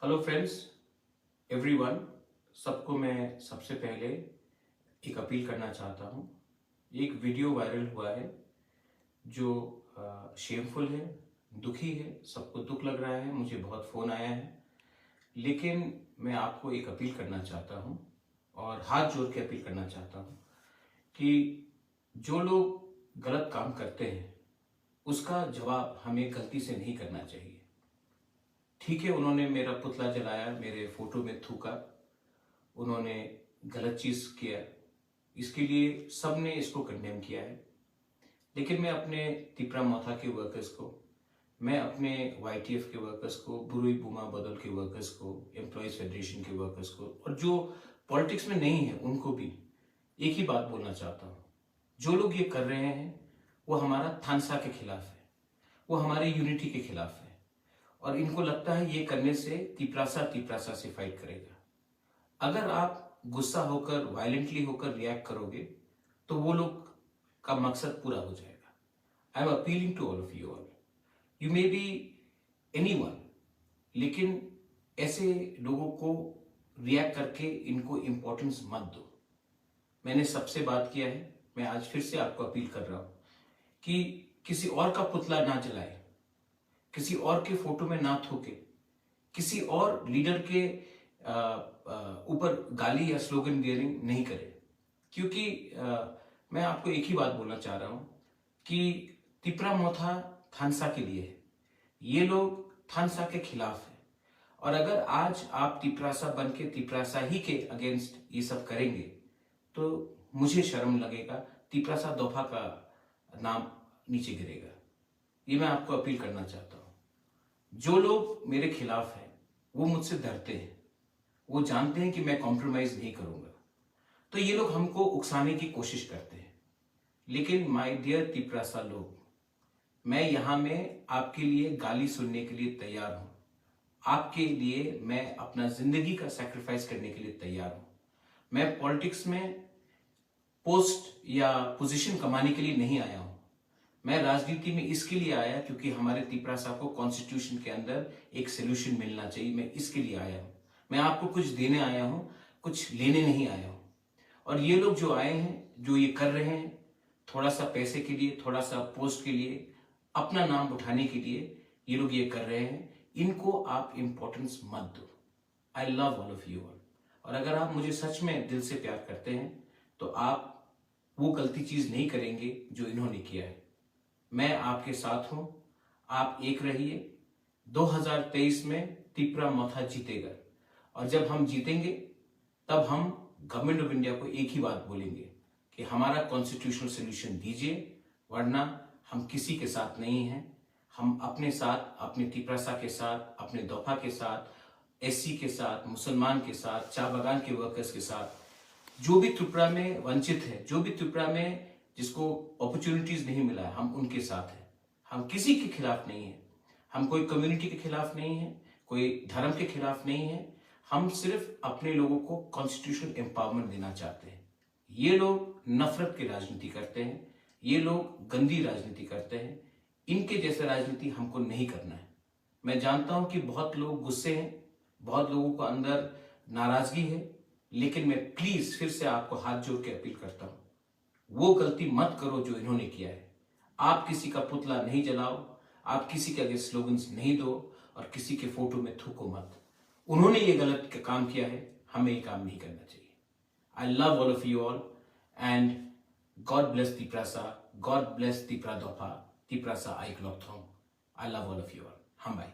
Hello friends, everyone. सबको मैं सबसे पहले एक अपील करना चाहता हूँ। एक वीडियो वायरल हुआ है जो शेमफुल है, दुखी है, सबको दुख लग रहा है, मुझे बहुत फ़ोन आया है। लेकिन मैं आपको एक अपील करना चाहता हूँ और हाथ जोड़ के अपील करना चाहता हूँ कि जो लोग गलत काम करते हैं उसका जवाब हमें गलती से नहीं करना चाहिए। ठीक है, उन्होंने मेरा पुतला जलाया, मेरे फोटो में थूका, उन्होंने गलत चीज किया, इसके लिए सबने इसको कंडेम किया है। लेकिन मैं अपने तिपरा मोथा के वर्कर्स को, मैं अपने YTF के वर्कर्स को, बुरुई बुमा बदल के वर्कर्स को, एम्प्लॉयज फेडरेशन के वर्कर्स को और जो पॉलिटिक्स में नहीं है उनको भी एक ही बात बोलना चाहता हूँ। जो लोग ये कर रहे हैं वो हमारा थानसा के खिलाफ है, वो हमारे यूनिटी के खिलाफ है और इनको लगता है ये करने से तिपरासा से फाइट करेगा। अगर आप गुस्सा होकर, वायलेंटली होकर रिएक्ट करोगे तो वो लोग का मकसद पूरा हो जाएगा। I am appealing to all of you all, you may be anyone, लेकिन ऐसे लोगों को रिएक्ट करके इनको इंपॉर्टेंस मत दो। मैंने सबसे बात किया है, मैं आज फिर से आपको अपील कर रहा हूं कि किसी और का पुतला ना जलाए, किसी और के फोटो में ना थूके, किसी और लीडर के ऊपर गाली या स्लोगन बियरिंग नहीं करे। क्योंकि मैं आपको एक ही बात बोलना चाह रहा हूं कि तिपरा मोथा थानसा के लिए है, ये लोग थानसा के खिलाफ है। और अगर आज आप तिपरासा बन के तिपरासा ही के अगेंस्ट ये सब करेंगे तो मुझे शर्म लगेगा, तिपरासा दोफा का नाम नीचे गिरेगा। ये मैं आपको अपील करना चाहता हूं। जो लोग मेरे खिलाफ हैं वो मुझसे डरते हैं, वो जानते हैं कि मैं कॉम्प्रोमाइज नहीं करूंगा, तो ये लोग हमको उकसाने की कोशिश करते हैं। लेकिन माय डियर तिपरासा लोग, मैं यहां में आपके लिए गाली सुनने के लिए तैयार हूं। आपके लिए मैं अपना जिंदगी का सैक्रिफाइस करने के लिए तैयार हूं। मैं पॉलिटिक्स में पोस्ट या पोजीशन कमाने के लिए नहीं आया हूं। मैं राजनीति में इसके लिए आया क्योंकि हमारे तिपरासा को कॉन्स्टिट्यूशन के अंदर एक सोल्यूशन मिलना चाहिए। मैं इसके लिए आया हूं। मैं आपको कुछ देने आया हूं, कुछ लेने नहीं आया हूं। और ये लोग जो आए हैं, जो ये कर रहे हैं, थोड़ा सा पैसे के लिए, थोड़ा सा पोस्ट के लिए, अपना नाम उठाने के लिए ये लोग ये कर रहे हैं, इनको आप इंपॉर्टेंस मत दो। आई love all of you all. और अगर आप मुझे सच में दिल से प्यार करते हैं तो आप वो गलती चीज नहीं करेंगे जो इन्होंने किया है। मैं आपके साथ हूं, आप एक रहिए। 2023 में तिपरा मोथा जीतेगा और जब हम जीतेंगे तब हम गवर्नमेंट ऑफ इंडिया को एक ही बात बोलेंगे कि हमारा कॉन्स्टिट्यूशनल सोल्यूशन दीजिए, वरना हम किसी के साथ नहीं हैं। हम अपने साथ, अपने तिपरासा के साथ, अपने दोफा के साथ, SC के साथ, मुसलमान के साथ, चाय बागान के वर्कर्स के साथ, जो भी त्रिपुरा में वंचित है, जो भी त्रिपुरा में जिसको अपॉर्चुनिटीज नहीं मिला है, हम उनके साथ हैं। हम किसी के खिलाफ नहीं है, हम कोई कम्युनिटी के खिलाफ नहीं है, कोई धर्म के खिलाफ नहीं है। हम सिर्फ अपने लोगों को कॉन्स्टिट्यूशनल एम्पावरमेंट देना चाहते हैं। ये लोग नफरत की राजनीति करते हैं, ये लोग गंदी राजनीति करते हैं। इनके जैसे राजनीति हमको नहीं करना है। मैं जानता हूं कि बहुत लोग गुस्से हैं, बहुत लोगों को अंदर नाराजगी है, लेकिन मैं प्लीज फिर से आपको हाथ जोड़ के अपील करता हूं, वो गलती मत करो जो इन्होंने किया है। आप किसी का पुतला नहीं जलाओ, आप किसी के आगे स्लोगन्स नहीं दो और किसी के फोटो में थूको मत। उन्होंने ये गलत काम किया है, हमें ये काम नहीं करना चाहिए। I love all of you all and God bless Tiprasa, God bless Tipra Dofa, Tiprasa आई क्लॉक थोंग। I love all of you all. हम बाय।